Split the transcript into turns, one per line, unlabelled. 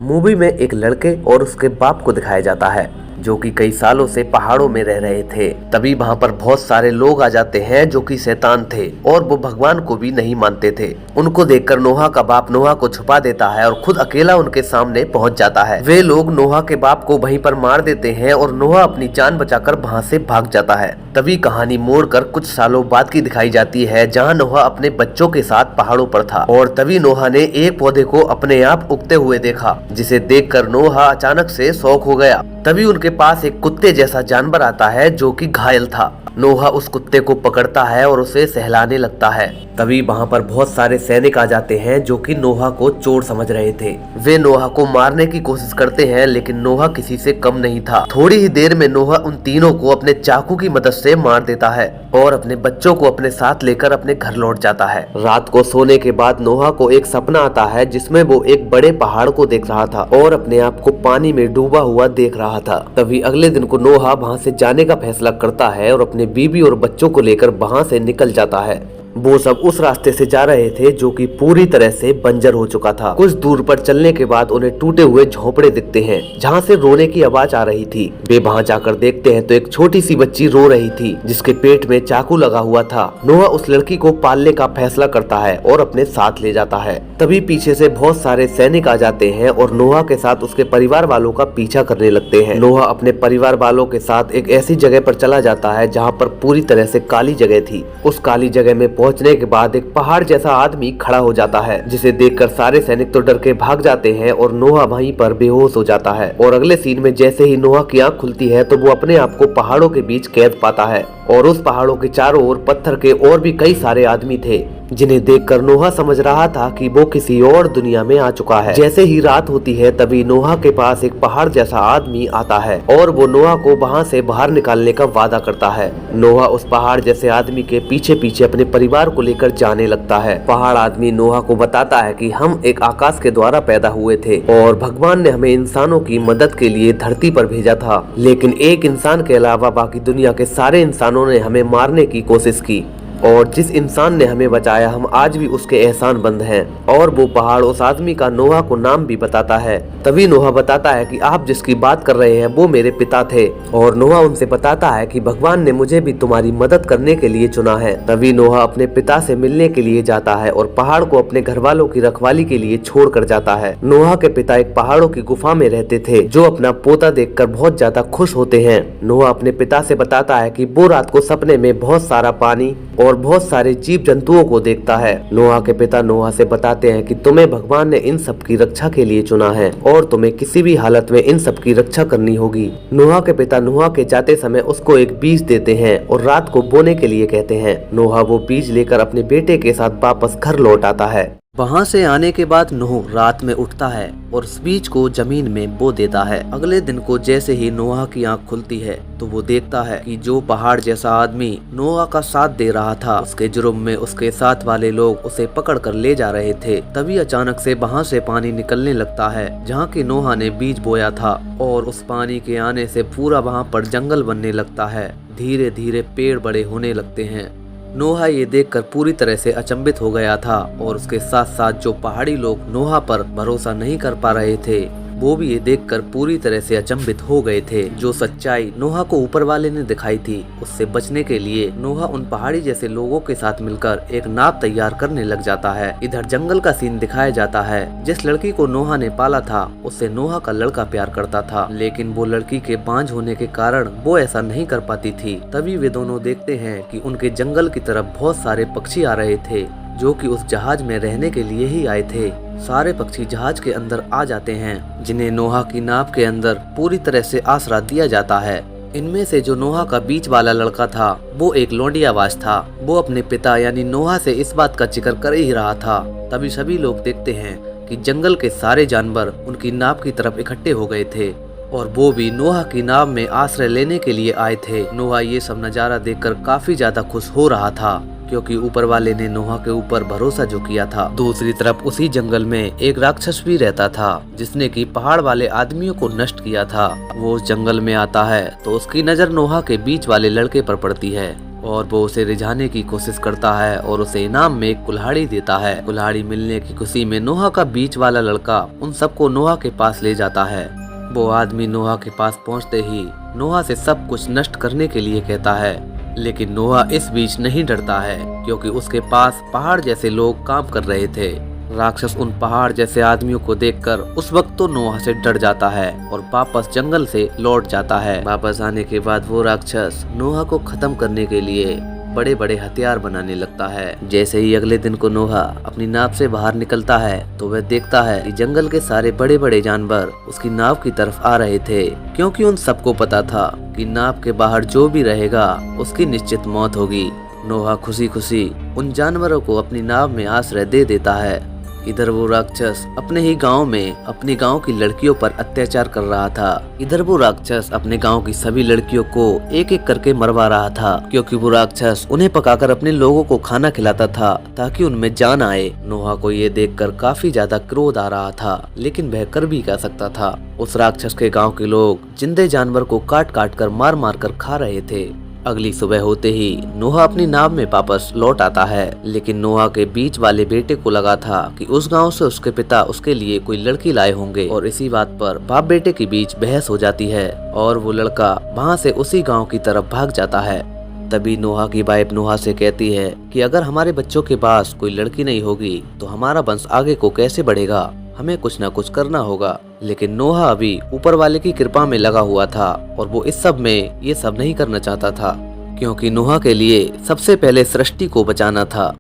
Movie में एक लड़के और उसके बाप को दिखाया जाता है जो कि कई सालों से पहाड़ों में रह रहे थे। तभी वहां पर बहुत सारे लोग आ जाते हैं जो कि शैतान थे और वो भगवान को भी नहीं मानते थे। उनको देखकर नोहा का बाप नोहा को छुपा देता है और खुद अकेला उनके सामने पहुंच जाता है। वे लोग नोहा के बाप को वहीं पर मार देते हैं और नोहा अपनी जान बचाकर वहां से भाग जाता है। तभी कहानी मोड़कर कुछ सालों बाद की दिखाई जाती है जहाँ नोहा अपने बच्चों के साथ पहाड़ों पर था और तभी नोहा ने एक पौधे को अपने आप उगते हुए देखा, जिसे देखकर नोहा अचानक से शॉक हो गया। तभी उनके पास एक कुत्ते जैसा जानवर आता है जो कि घायल था। नोहा उस कुत्ते को पकड़ता है और उसे सहलाने लगता है। तभी वहां पर बहुत सारे सैनिक आ जाते हैं जो कि नोहा को चोर समझ रहे थे। वे नोहा को मारने की कोशिश करते हैं लेकिन नोहा किसी से कम नहीं था। थोड़ी ही देर में नोहा उन तीनों को अपने चाकू की मदद से मार देता है और अपने बच्चों को अपने साथ लेकर अपने घर लौट जाता है। रात को सोने के बाद नोहा को एक सपना आता है जिसमें वो एक बड़े पहाड़ को देख रहा था और अपने आप को पानी में डूबा हुआ देख रहा था। तभी अगले दिन को नोहा वहाँ से जाने का फैसला करता है और अपने बीवी और बच्चों को लेकर वहाँ से निकल जाता है। वो सब उस रास्ते से जा रहे थे जो कि पूरी तरह से बंजर हो चुका था। कुछ दूर पर चलने के बाद उन्हें टूटे हुए झोपड़े दिखते हैं जहाँ से रोने की आवाज आ रही थी। वे वहाँ जाकर देखते हैं तो एक छोटी सी बच्ची रो रही थी जिसके पेट में चाकू लगा हुआ था। नोहा उस लड़की को पालने का फैसला करता है और अपने साथ ले जाता है। तभी पीछे से बहुत सारे सैनिक आ जाते हैं और नोहा के साथ उसके परिवार वालों का पीछा करने लगते हैं। नोहा अपने परिवार वालों के साथ एक ऐसी जगह पर चला जाता है जहाँ पर पूरी तरह से काली जगह थी। उस काली जगह में पहुंचने के बाद एक पहाड़ जैसा आदमी खड़ा हो जाता है जिसे देखकर सारे सैनिक तो डर के भाग जाते हैं और नोहा वहीं पर बेहोश हो जाता है। और अगले सीन में जैसे ही नोहा की आंख खुलती है तो वो अपने आप को पहाड़ों के बीच कैद पाता है और उस पहाड़ों के चारों ओर पत्थर के और भी कई सारे आदमी थे जिन्हें देखकर नोहा समझ रहा था कि वो किसी और दुनिया में आ चुका है। जैसे ही रात होती है तभी नोहा के पास एक पहाड़ जैसा आदमी आता है और वो नोहा को वहाँ से बाहर निकालने का वादा करता है। नोहा उस पहाड़ जैसे आदमी के पीछे पीछे अपने परिवार को लेकर जाने लगता है। पहाड़ आदमी नोहा को बताता है कि हम एक आकाश के द्वारा पैदा हुए थे और भगवान ने हमें इंसानों की मदद के लिए धरती पर भेजा था, लेकिन एक इंसान के अलावा बाकी दुनिया के सारे इंसानों ने हमें मारने की कोशिश की और जिस इंसान ने हमें बचाया हम आज भी उसके एहसानमंद हैं। और वो पहाड़ उस आदमी का नोहा को नाम भी बताता है। तभी नोहा बताता है कि आप जिसकी बात कर रहे हैं वो मेरे पिता थे और नोहा उनसे बताता है कि भगवान ने मुझे भी तुम्हारी मदद करने के लिए चुना है। तभी नोहा अपने पिता से मिलने के लिए जाता है और पहाड़ को अपने घर वालों की रखवाली के लिए छोड़ कर जाता है। नोहा के पिता एक पहाड़ों की गुफा में रहते थे जो अपना पोता देखकर बहुत ज्यादा खुश होते हैं। नोहा अपने पिता से बताता है कि वो रात को सपने में बहुत सारा पानी और बहुत सारे जीव जंतुओं को देखता है। नोहा के पिता नोहा से बताते हैं कि तुम्हें भगवान ने इन सब की रक्षा के लिए चुना है और तुम्हें किसी भी हालत में इन सब की रक्षा करनी होगी। नोहा के पिता नोहा के जाते समय उसको एक बीज देते हैं और रात को बोने के लिए कहते हैं। नोहा वो बीज लेकर अपने बेटे के साथ वापस घर लौट आता है। वहाँ से आने के बाद नोह रात में उठता है और उस बीज को जमीन में बो देता है। अगले दिन को जैसे ही नोहा की आंख खुलती है तो वो देखता है कि जो पहाड़ जैसा आदमी नोहा का साथ दे रहा था उसके जुर्म में उसके साथ वाले लोग उसे पकड़ कर ले जा रहे थे। तभी अचानक से वहाँ से पानी निकलने लगता है जहाँ की नोहा ने बीज बोया था और उस पानी के आने से पूरा वहाँ पर जंगल बनने लगता है। धीरे धीरे पेड़ बड़े होने लगते हैं। नोहा ये देखकर पूरी तरह से अचंभित हो गया था और उसके साथ साथ जो पहाड़ी लोग नोहा पर भरोसा नहीं कर पा रहे थे वो भी ये देखकर पूरी तरह से अचंभित हो गए थे। जो सच्चाई नोहा को ऊपर वाले ने दिखाई थी उससे बचने के लिए नोहा उन पहाड़ी जैसे लोगों के साथ मिलकर एक नाव तैयार करने लग जाता है। इधर जंगल का सीन दिखाया जाता है। जिस लड़की को नोहा ने पाला था उससे नोहा का लड़का प्यार करता था, लेकिन वो लड़की के बांझ होने के कारण वो ऐसा नहीं कर पाती थी। तभी वे दोनों देखते हैं कि उनके जंगल की तरफ बहुत सारे पक्षी आ रहे थे जो कि उस जहाज में रहने के लिए ही आए थे। सारे पक्षी जहाज के अंदर आ जाते हैं जिन्हें नोहा की नाव के अंदर पूरी तरह से आसरा दिया जाता है। इनमें से जो नोहा का बीच वाला लड़का था वो एक लौंडियाबाज था। वो अपने पिता यानी नोहा से इस बात का जिक्र कर ही रहा था। तभी सभी लोग देखते हैं कि जंगल के सारे जानवर उनकी नाव की तरफ इकट्ठे हो गए थे और वो भी नोहा की नाव में आश्रय लेने के लिए आए थे। नोहा ये सब नजारा देखकर काफी ज्यादा खुश हो रहा था क्योंकि ऊपर वाले ने नोहा के ऊपर भरोसा जो किया था। दूसरी तरफ उसी जंगल में एक राक्षस भी रहता था जिसने कि पहाड़ वाले आदमियों को नष्ट किया था। वो उस जंगल में आता है तो उसकी नजर नोहा के बीच वाले लड़के पर पड़ती है और वो उसे रिझाने की कोशिश करता है और उसे इनाम में एक कुल्हाड़ी देता है। कुल्हाड़ी मिलने की खुशी में नोहा का बीच वाला लड़का उन सबको नोहा के पास ले जाता है। वो आदमी नोहा के पास पहुंचते ही नोहा से सब कुछ नष्ट करने के लिए कहता है, लेकिन नोहा इस बीच नहीं डरता है क्योंकि उसके पास पहाड़ जैसे लोग काम कर रहे थे। राक्षस उन पहाड़ जैसे आदमियों को देखकर उस वक्त तो नोहा से डर जाता है और वापस जंगल से लौट जाता है। वापस आने के बाद वो राक्षस नोहा को खत्म करने के लिए बड़े बड़े हथियार बनाने लगता है। जैसे ही अगले दिन को नोहा अपनी नाव से बाहर निकलता है तो वह देखता है कि जंगल के सारे बड़े बड़े जानवर उसकी नाव की तरफ आ रहे थे, क्योंकि उन सबको पता था कि नाव के बाहर जो भी रहेगा उसकी निश्चित मौत होगी। नोहा खुशी खुशी उन जानवरों को अपनी नाव में आश्रय दे देता है। इधर वो राक्षस अपने ही गांव में अपनी गांव की लड़कियों पर अत्याचार कर रहा था। इधर वो राक्षस अपने गांव की सभी लड़कियों को एक एक करके मरवा रहा था, क्योंकि वो राक्षस उन्हें पकाकर अपने लोगों को खाना खिलाता था ताकि उनमें जान आए। नोहा को ये देखकर काफी ज्यादा क्रोध आ रहा था, लेकिन वह कर भी क्या सकता था। उस राक्षस के गाँव के लोग जिंदे जानवर को काट काट कर मार मार कर खा रहे थे। अगली सुबह होते ही नोहा अपनी नाव में वापस लौट आता है, लेकिन नोहा के बीच वाले बेटे को लगा था कि उस गांव से उसके पिता उसके लिए कोई लड़की लाए होंगे, और इसी बात पर बाप बेटे के बीच बहस हो जाती है और वो लड़का वहां से उसी गांव की तरफ भाग जाता है। तभी नोहा की वाइफ नोहा से कहती है कि अगर हमारे बच्चों के पास कोई लड़की नहीं होगी तो हमारा वंश आगे को कैसे बढ़ेगा, हमें कुछ न कुछ करना होगा। लेकिन नोहा अभी ऊपर वाले की कृपा में लगा हुआ था और वो इस सब में ये सब नहीं करना चाहता था, क्योंकि नोहा के लिए सबसे पहले सृष्टि को बचाना था।